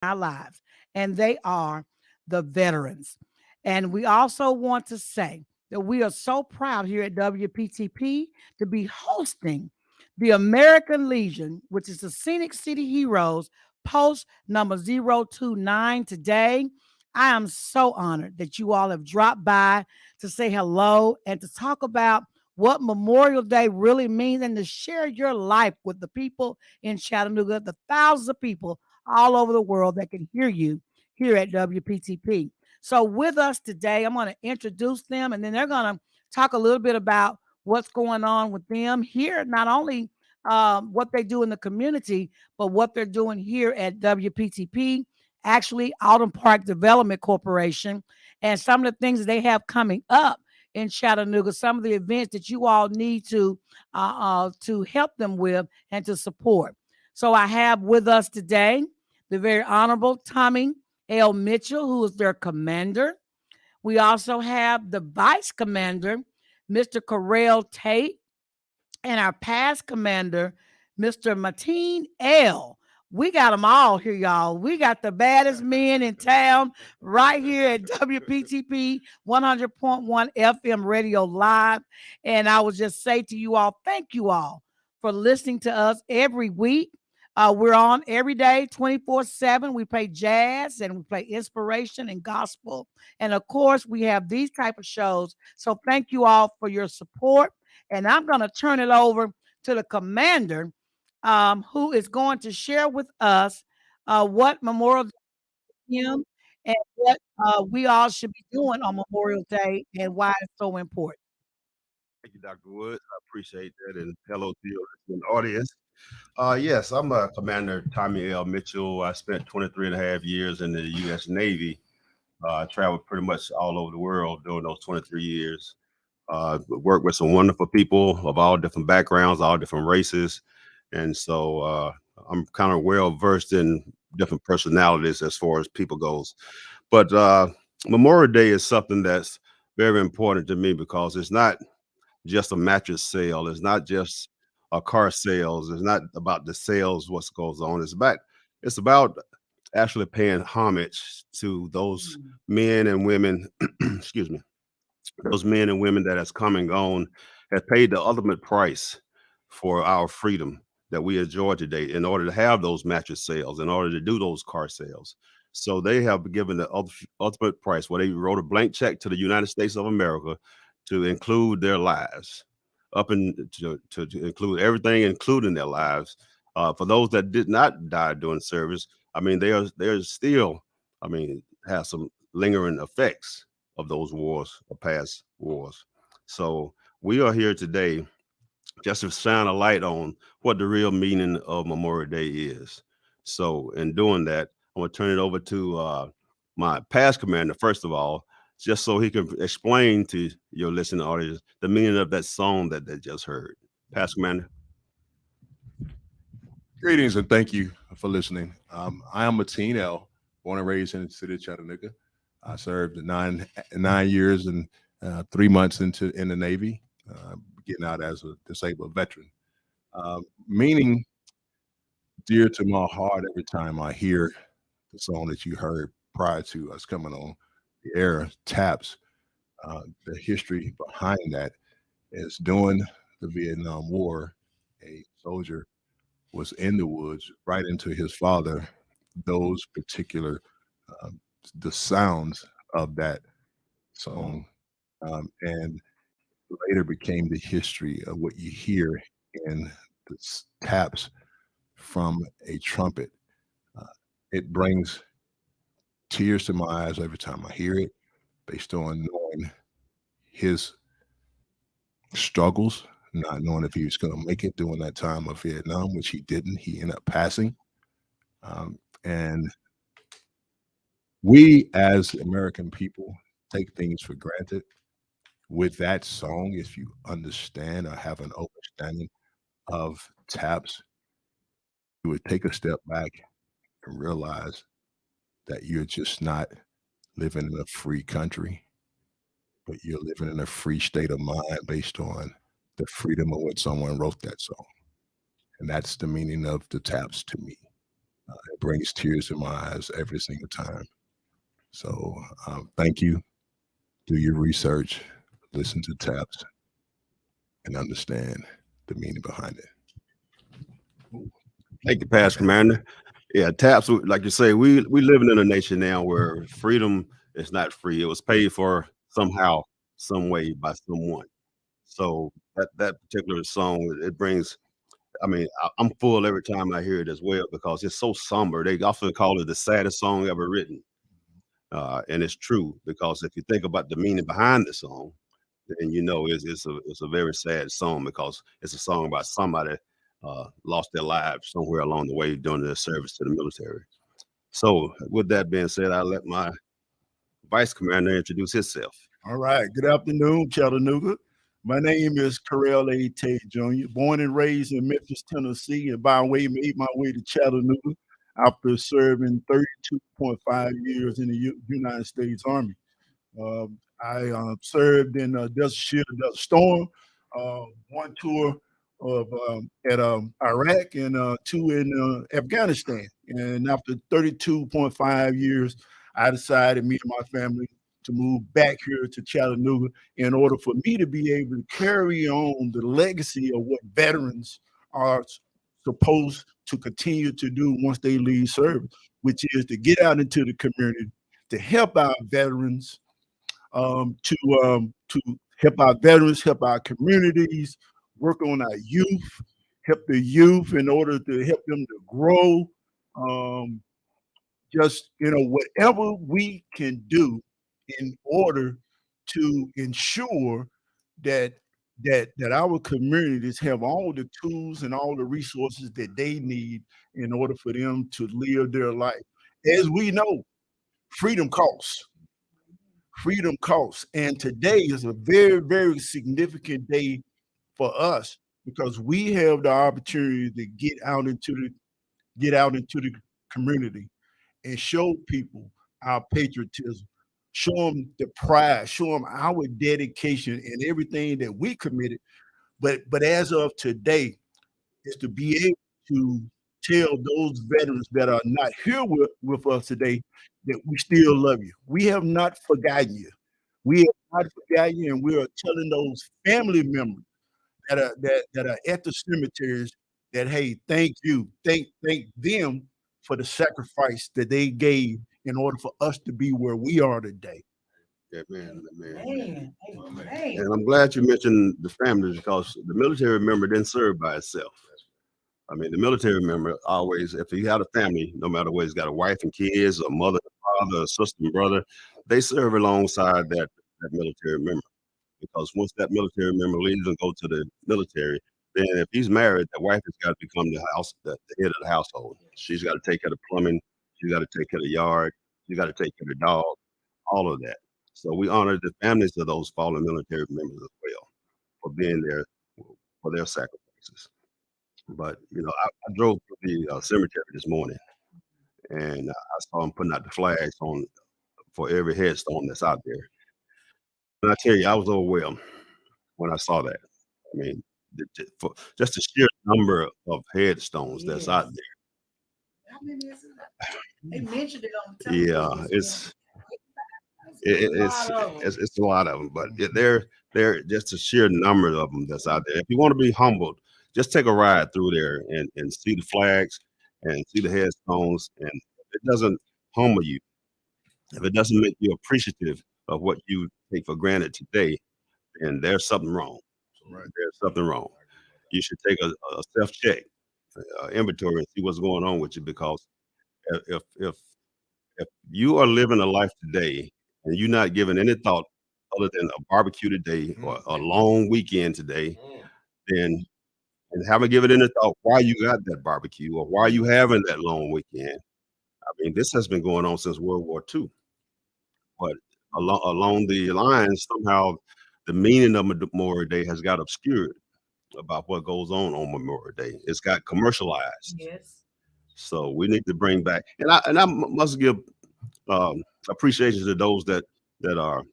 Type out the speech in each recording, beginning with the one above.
our lives, and they are the veterans. And we also want to say that we are so proud here at WPTP to be hosting the American Legion, which is the Scenic City Heroes post number 029 today. I am so honored that you all have dropped by to say hello and to talk about what Memorial Day really means and to share your life with the people in Chattanooga, the thousands of people all over the world that can hear you here at WPTP. So, with us today, I'm going to introduce them and then they're going to talk a little bit about what's going on with them here, not only what they do in the community, but what they're doing here at WPTP, actually, Autumn Park Development Corporation, and some of the things that they have coming up in Chattanooga, some of the events that you all need to help them with and to support. So I have with us today the very honorable Tommy L. Mitchell, who is their commander. We also have the vice commander, Mr. Carel Tate, and our past commander, Mr. Mateen L. We got them all here, y'all. We got the baddest men in town right here at WPTP 100.1 FM Radio Live. And I would just say to you all, thank you all for listening to us every week. We're on every day, 24/7. We play jazz and we play inspiration and gospel. And of course, we have these type of shows. So thank you all for your support. And I'm going to turn it over to the commander, who is going to share with us what Memorial Day is and what we all should be doing on Memorial Day and why it's so important. Thank you, Dr. Woods. I appreciate that. And hello to your listening audience. Yes, I'm Commander Tommy L. Mitchell. I spent 23 and a half years in the U.S. Navy. I traveled pretty much all over the world during those 23 years. Worked with some wonderful people of all different backgrounds, all different races. And so I'm kind of well versed in different personalities as far as people goes. But Memorial Day is something that's very important to me because it's not just a mattress sale. It's not just a car sales. It's not about the sales, what goes on. It's about actually paying homage to those Mm. men and women, excuse me, those men and women that has come and gone, has paid the ultimate price for our freedom that we enjoy today in order to have those mattress sales, in order to do those car sales. So they have given the ultimate price where they wrote a blank check to the United States of America to include their lives, up in to include everything, including their lives. For those that did not die during service, I mean, they are still, I mean, have some lingering effects of those wars or past wars. So we are here today just to shine a light on what the real meaning of Memorial Day is. So in doing that, I'm gonna turn it over to my past commander first of all, just so he can explain to your listening audience the meaning of that song that they just heard. Past commander. Greetings and thank you for listening. I am Mateen L, born and raised in the city of Chattanooga. I served 9 years and 3 months in the Navy, getting out as a disabled veteran. Meaning dear to my heart every time I hear the song that you heard prior to us coming on the air, Taps. The history behind that is during the Vietnam War, a soldier was in the woods right into his father. Those particular um, the sounds of that song, and later became the history of what you hear in the taps from a trumpet. Uh, it brings tears to my eyes every time I hear it, based on knowing his struggles, not knowing if he was going to make it during that time of Vietnam, which he didn't. He ended up passing. And we, as American people, take things for granted. With that song, if you understand or have an understanding of taps, you would take a step back and realize that you're just not living in a free country, but you're living in a free state of mind based on the freedom of when someone wrote that song. And that's the meaning of the taps to me. It brings tears to my eyes every single time. So thank you. Do your research, listen to taps, and understand the meaning behind it. Thank you, Past Commander. Yeah, taps. Like you say, we living in a nation now where freedom is not free. It was paid for somehow, some way by someone. So that particular song, it brings. I mean, I'm full every time I hear it as well because it's so somber. They often call it the saddest song ever written, and it's true because if you think about the meaning behind the song, then you know it's a very sad song because it's a song about somebody lost their lives somewhere along the way during their service to the military. So, with that being said, I'll let my vice commander introduce himself. All right. Good afternoon, Chattanooga. My name is Carel Tate Jr., born and raised in Memphis, Tennessee, and by way made my way to Chattanooga after serving 32.5 years in the United States Army. I served in Desert Shield, Desert Storm, one tour of at Iraq and two in Afghanistan. And after 32.5 years, I decided, me and my family, to move back here to Chattanooga in order for me to be able to carry on the legacy of what veterans are supposed to continue to do once they leave service, which is to get out into the community, to help our veterans, to help our veterans, help our communities, work on our youth, help the youth in order to help them to grow. Just whatever we can do in order to ensure that our communities have all the tools and all the resources that they need in order for them to live their life. As we know, freedom costs. Freedom costs. And today is a very, very significant day for us because we have the opportunity to get out into the community and show people our patriotism, show them the pride, show them our dedication and everything that we committed. But as of today, is to be able to tell those veterans that are not here with us today that we still love you. We have not forgotten you. We have not forgotten you, and we are telling those family members that are at the cemeteries that, hey, thank you, thank them for the sacrifice that they gave in order for us to be where we are today. Amen. Amen. Amen. And I'm glad you mentioned the families because the military member didn't serve by itself. I mean, the military member always, if he had a family, no matter what, he's got a wife and kids, a mother, a father, a sister, and brother, they serve alongside that military member. Because once that military member leaves and go to the military, then if he's married, the wife has got to become the head of the household. She's got to take care of the plumbing. She's got to take care of the yard. She's got to take care of the dog, all of that. So we honor the families of those fallen military members as well for being there for their sacrifices. But, I drove to the cemetery this morning and I saw them putting out the flags on for every headstone that's out there. And I tell you, I was overwhelmed when I saw that. I mean, for just the sheer number of headstones that's out there. How many is it? They mentioned it on the Yeah, television. it's a lot of them, but they're just a sheer number of them that's out there. If you want to be humbled, just take a ride through there and see the flags and see the headstones. And if it doesn't humble you, if it doesn't make you appreciative of what you take for granted today, then there's something wrong. Right? There's something wrong. You should take a self-check, inventory, and see what's going on with you. Because if you are living a life today and you're not giving any thought other than a barbecue today or a long weekend today, then and haven't given any thought why you got that barbecue or why you having that long weekend. I mean, this has been going on since World War II. But along the lines, somehow the meaning of Memorial Day has got obscured about what goes on Memorial Day. It's got commercialized. Yes. So we need to bring back, and I must give appreciation to those that are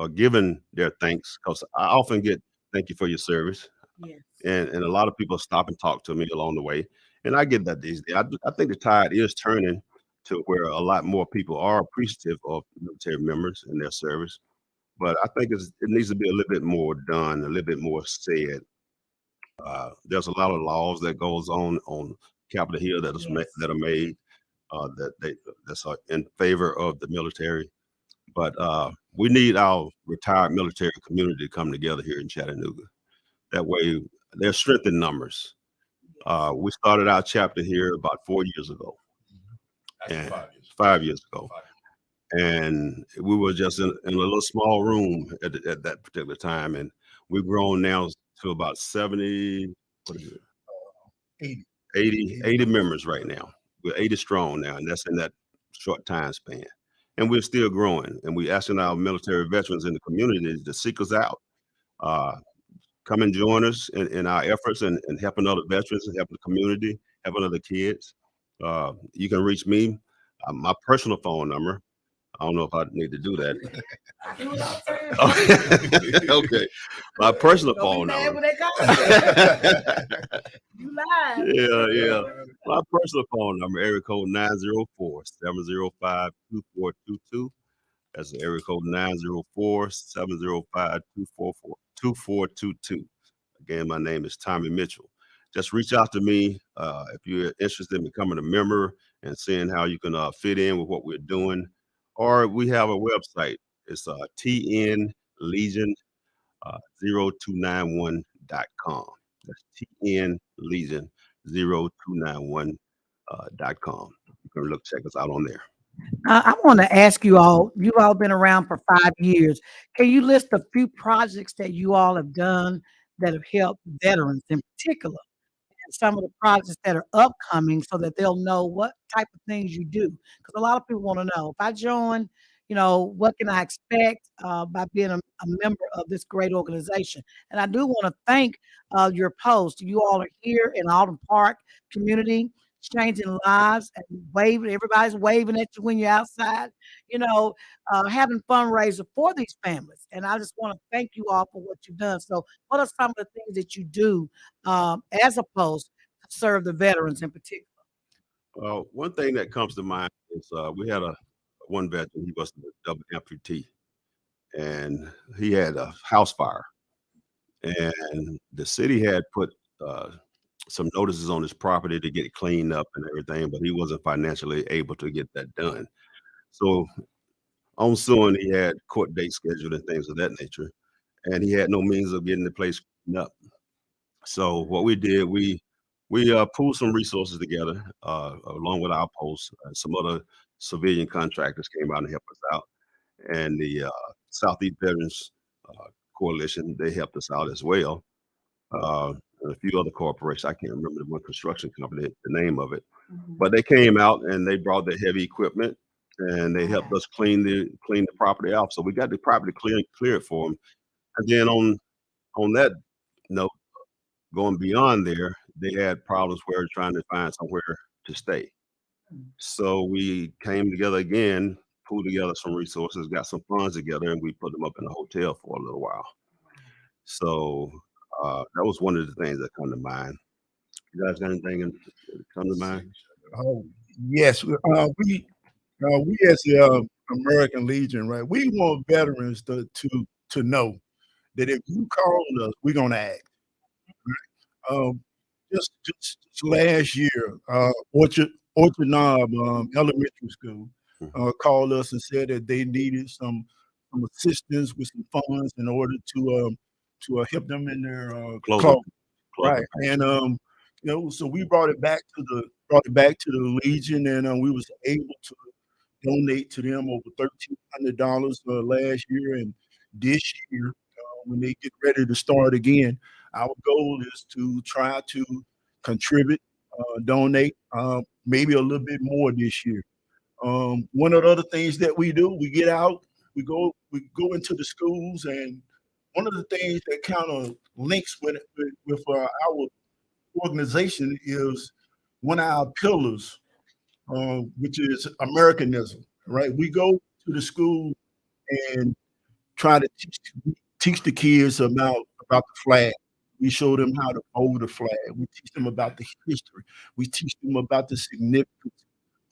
giving their thanks, because I often get thank you for your service, Yes. and a lot of people stop and talk to me along the way, And I get that these days. I think the tide is turning to where a lot more people are appreciative of military members and their service. But I think it needs to be a little bit more done, a little bit more said. There's a lot of laws that goes on Capitol Hill that Yes. that are made that's in favor of the military. But we need our retired military community to come together here in Chattanooga. That way, there's strength in numbers. We started our chapter here about 4 years ago, Actually, and 5 years. 5 years ago, and we were just in a little small room at that particular time, and we've grown now to about 70, what is it, 80 members right now. We're 80 strong now, and that's in that short time span. And we're still growing, and we're asking our military veterans in the community to seek us out. Come and join us in our efforts and helping other veterans and helping the community, helping other kids. You can reach me, my personal phone number. I don't know if I need to do that. Okay. My personal phone number. You lied. Yeah. My personal phone number, area code 904-705-2422. That's the area code 904-705-2422. Again, my name is Tommy Mitchell. Just reach out to me if you're interested in becoming a member and seeing how you can fit in with what we're doing. Or we have a website. It's tnlegion0291.com. That's tnlegion0291.com. You can check us out on there. I want to ask you all, you've all been around for 5 years. Can you list a few projects that you all have done that have helped veterans in particular? And some of the projects that are upcoming so that they'll know what type of things you do. Because a lot of people want to know, if I join, what can I expect by being a member of this great organization? And I do want to thank your post. You all are here in Alden Park community, changing lives and waving. Everybody's waving at you when you're outside, having fundraiser for these families. And I just want to thank you all for what you've done. So what are some of the things that you do as opposed to serve the veterans in particular? One thing that comes to mind is we had one veteran, he was a double amputee, and he had a house fire. And the city had put some notices on his property to get it cleaned up and everything, but he wasn't financially able to get that done. So on soon, he had court dates scheduled and things of that nature, and he had no means of getting the place cleaned up. So what we did, we pulled some resources together along with our post. Some other civilian contractors came out and helped us out, and the Southeast Veterans Coalition, they helped us out as well. And a few other corporations. I can't remember the one construction company, the name of it, but they came out and they brought the heavy equipment and they helped us clean the property off. So we got the property cleared for them. And then on that note, going beyond there, they had problems where trying to find somewhere to stay. So we came together again, pulled together some resources, got some funds together, and we put them up in a hotel for a little while. So that was one of the things that come to mind. You guys got anything come to mind? Oh, yes. We as the American Legion, right? We want veterans to know that if you call us, we're gonna act. Right? Just last year, Orchard Knob Elementary School called us and said that they needed some assistance with some funds in order to help them in their clothing. Right. And so we brought it back to the Legion, and we was able to donate to them over $1,300 last year. And this year, when they get ready to start again, our goal is to try to contribute, donate, maybe a little bit more this year. One of the other things that we do, we get out, we go into the schools, and one of the things that kind of links with our organization is one of our pillars, which is Americanism. Right? We go to the school and try to teach the kids about the flag. We show them how to hold the flag. We teach them about the history. We teach them about the significance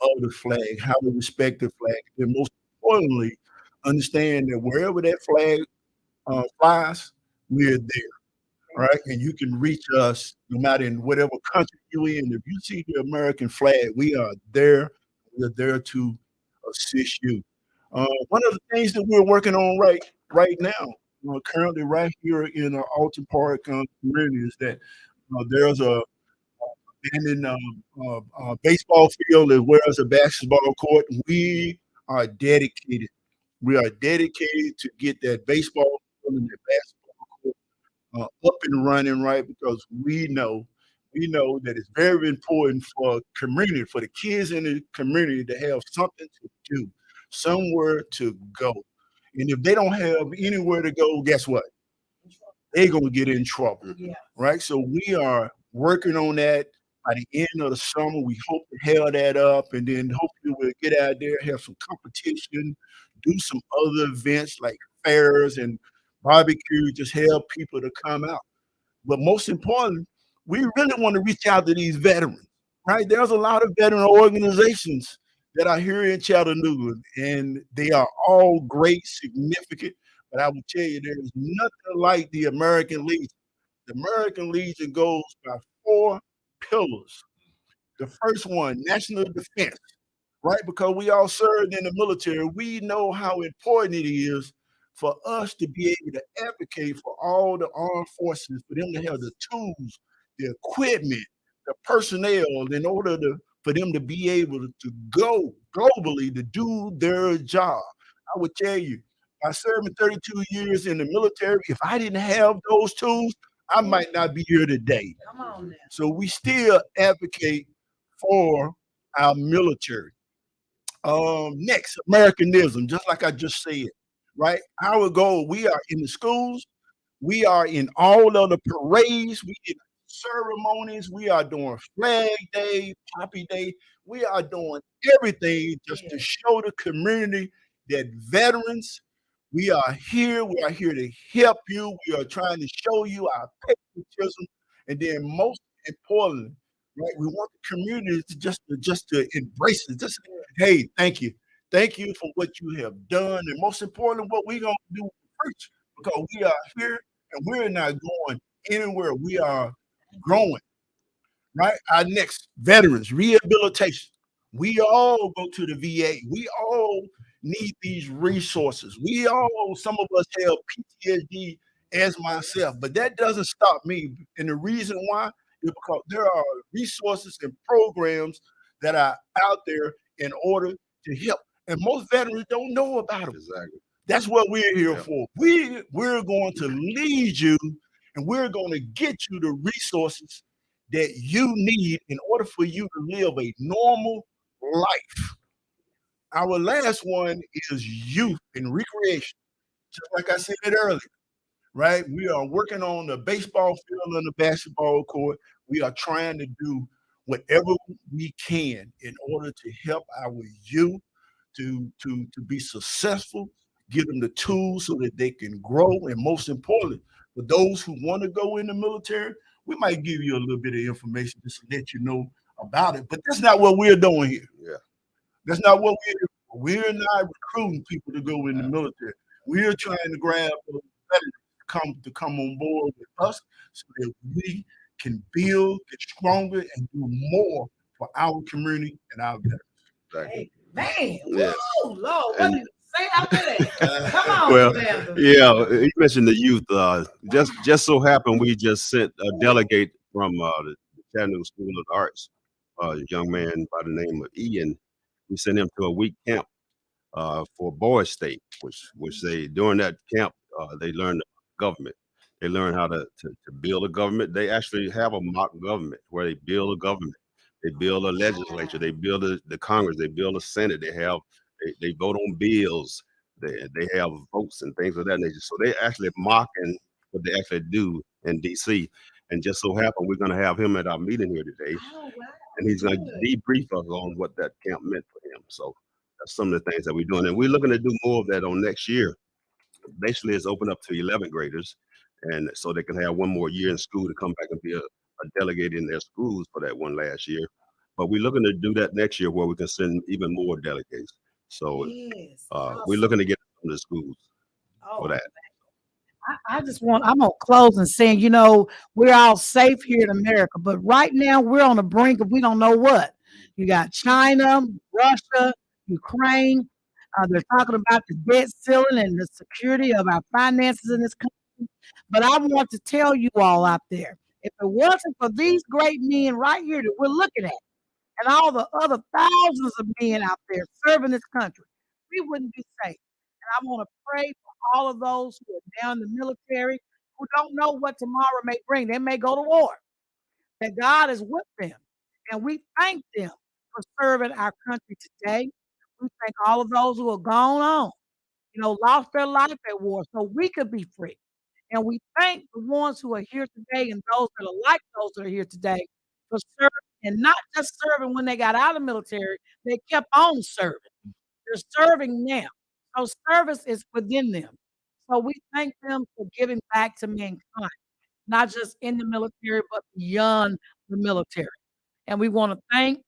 of the flag, how to respect the flag, and most importantly, understand that wherever that flag flies, we're there. Right, and you can reach us no matter in whatever country you're in. If you see the American flag, we are there. We're there to assist you. One of the things that we're working on right now, currently right here in Alton Park community, is that there's a abandoned baseball field as well as a basketball court. We are dedicated. We are dedicated to get that baseball field and that basketball court up and running, right? Because we know that it's very important for community, for the kids in the community to have something to do, somewhere to go. And if they don't have anywhere to go, guess what? They're gonna get in trouble, Yeah. right? So we are working on that. By the end of the summer, we hope to have that up, and then hopefully we'll get out there, have some competition, do some other events like fairs and barbecue, just have people to come out. But most important, we really want to reach out to these veterans, right? There's a lot of veteran organizations that are here in Chattanooga, and they are all great, significant. But I will tell you, there is nothing like the American Legion. The American Legion goes by 4 pillars. The first one, national defense, right? Because we all served in the military. We know how important it is for us to be able to advocate for all the armed forces, for them to have the tools, the equipment, the personnel, in order for them to be able to go globally to do their job. I would tell you, by serving 32 years in the military, if I didn't have those tools, I might not be here today. Come on now. So we still advocate for our military. Next, Americanism, just like I just said, right? Our goal, we are in the schools, we are in all of the parades, we in ceremonies, we are doing Flag Day, Poppy Day, we are doing everything just to show the community that veterans, we are here to help you, we are trying to show you our patriotism, and then most importantly, right, we want the community to just to embrace it. Just hey, thank you. Thank you for what you have done. And most importantly, what we're gonna do first, because we are here and we're not going anywhere. We are growing. Right? Our next veterans, rehabilitation. We all go to the VA. We all need these resources. Some of us have PTSD as myself, but that doesn't stop me. And the reason why is because there are resources and programs that are out there in order to help. And most veterans don't know about them. Exactly. That's what we're here Yeah. for. We're going to lead you and we're going to get you the resources that you need in order for you to live a normal life. Our last one is youth and recreation. Just like I said earlier, right? We are working on the baseball field and the basketball court. We are trying to do whatever we can in order to help our youth to be successful, give them the tools so that they can grow. And most importantly, for those who want to go in the military, we might give you a little bit of information just to let you know about it. But that's not what we're doing here. Yeah. That's not what we're not recruiting people to go in the military. We're trying to grab those veterans to come on board with us so that we can build, get stronger, and do more for our community and our veterans. Exactly. Man, Yes. woo, Lord, what And- did you say after that? Come on, Well, Amanda. Yeah, you mentioned the youth. Just so happened we just sent a delegate from the Chattanooga School of the Arts, a young man by the name of Ian. We sent him to a week camp for Boys State, which they during that camp they learned government. They learn how to build a government. They actually have a mock government where they build a government. They build a legislature. They build the Congress. They build a Senate. They vote on bills. They have votes and things of that nature. So they actually mocking what they actually do in D.C. And just so happened we're going to have him at our meeting here today, Oh, wow. and he's going to debrief us on what that camp meant for him. So that's some of the things that we're doing, and we're looking to do more of that on next year. Basically, it's open up to 11th graders, and so they can have one more year in school to come back and be a delegate in their schools for that one last year. But we're looking to do that next year where we can send even more delegates. So Yes. we're looking to get some of the schools for Oh, that. I'm gonna close and saying, we're all safe here in America, but right now we're on the brink of we don't know what. You got China, Russia, Ukraine. They're talking about the debt ceiling and the security of our finances in this country. But I want to tell you all out there, if it wasn't for these great men right here that we're looking at, and all the other thousands of men out there serving this country, we wouldn't be safe. And I want to pray for all of those who are down in the military who don't know what tomorrow may bring. They may go to war. That God is with them. And we thank them for serving our country today. We thank all of those who have gone on, lost their life at war so we could be free. And we thank the ones who are here today and those that are like those that are here today for serving and not just serving when they got out of the military, they kept on serving. They're serving now. So service is within them. So we thank them for giving back to mankind, not just in the military, but beyond the military. And we want to thank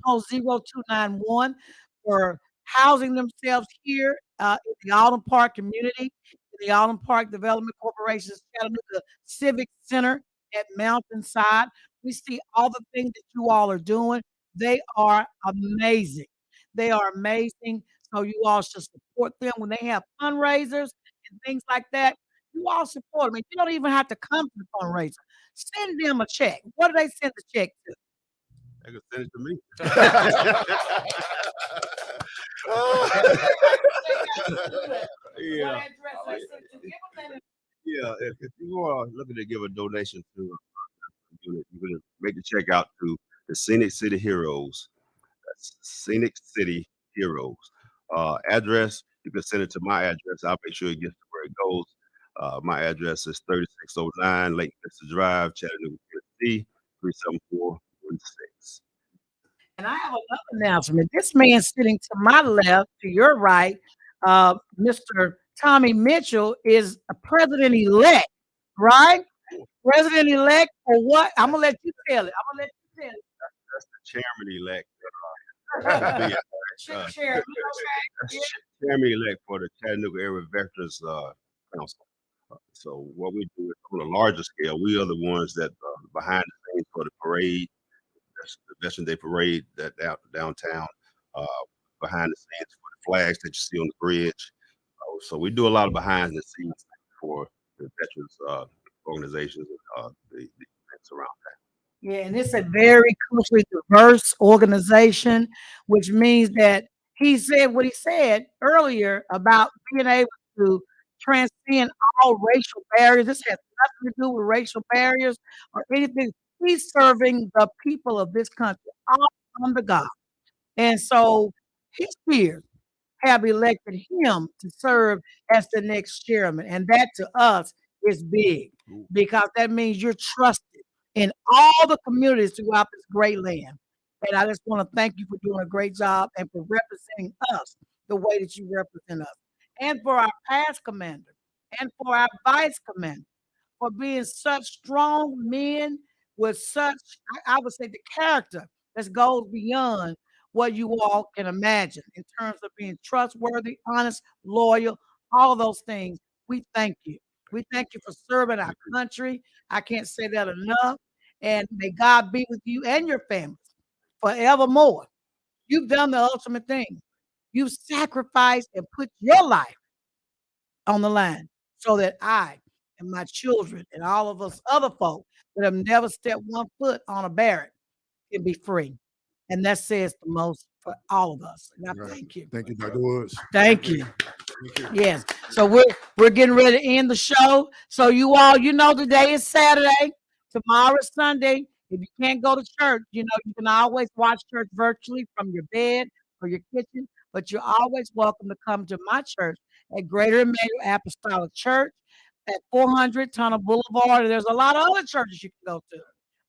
post 0291 for housing themselves here in the Alden Park community, in the Alden Park Development Corporation's Chattanooga Civic Center at Mountainside. We see all the things that you all are doing. They are amazing. They are amazing. So you all should support them when they have fundraisers and things like that. You all support them. And you don't even have to come to the fundraiser. Send them a check. What do they send the check to? They can send it to me. Yeah. Yeah, if you are looking to give a donation to a unit, you can make the check out to the Scenic City Heroes. That's Scenic City Heroes. Address, you can send it to my address. I'll make sure it gets to where it goes. My address is 3609 Lake Vista Drive, Chattanooga, Tennessee, 37416. And I have another announcement. This man sitting to my left, to your right, Mr. Tommy Mitchell, is a president-elect, right? President-elect for what? I'm gonna let you tell it. That's the chairman-elect. Chairman, okay. Chairman-elect for the Chattanooga Area Veterans Council. So what we do is on a larger scale, we are the ones that behind the scenes for the parade, the Veteran Day parade that downtown, behind the scenes for the flags that you see on the bridge. So we do a lot of behind the scenes for the veterans organizations and the events around that. Yeah, and it's a very culturally diverse organization, which means that he said what he said earlier about being able to transcend all racial barriers. This has nothing to do with racial barriers or anything. He's serving the people of this country, all under God. And so his peers have elected him to serve as the next chairman. And that to us is big because that means you're trusted in all the communities throughout this great land. And I just want to thank you for doing a great job and for representing us the way that you represent us. And for our past commander and for our vice commander for being such strong men with such, I would say, the character that goes beyond what you all can imagine in terms of being trustworthy, honest, loyal, all of those things. We thank you. We thank you for serving our country. I can't say that enough. And may God be with you and your families forevermore. You've done the ultimate thing. You've sacrificed and put your life on the line so that I and my children and all of us other folk that have never stepped one foot on a barrack can be free. And that says the most for all of us. And I thank you. Thank you, Dr. Woods. Thank you. Yes. So we're getting ready to end the show. So you all, today is Saturday. Tomorrow is Sunday. If you can't go to church, you can always watch church virtually from your bed or your kitchen. But you're always welcome to come to my church at Greater Emmanuel Apostolic Church at 400 Tunnel Boulevard. And there's a lot of other churches you can go to.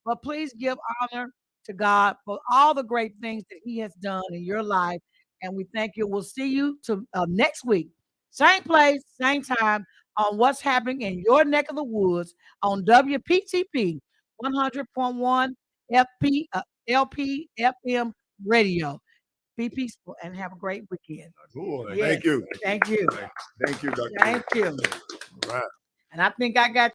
But please give honor to God for all the great things that He has done in your life. And we thank you. We'll see you next week. Same place, same time on what's happening in your neck of the woods on WPTP 100.1 LP FM radio. Be peaceful and have a great weekend. Boy, Yes, thank you. Thank you. Thank you, Dr. Thank you. All right. And I think I got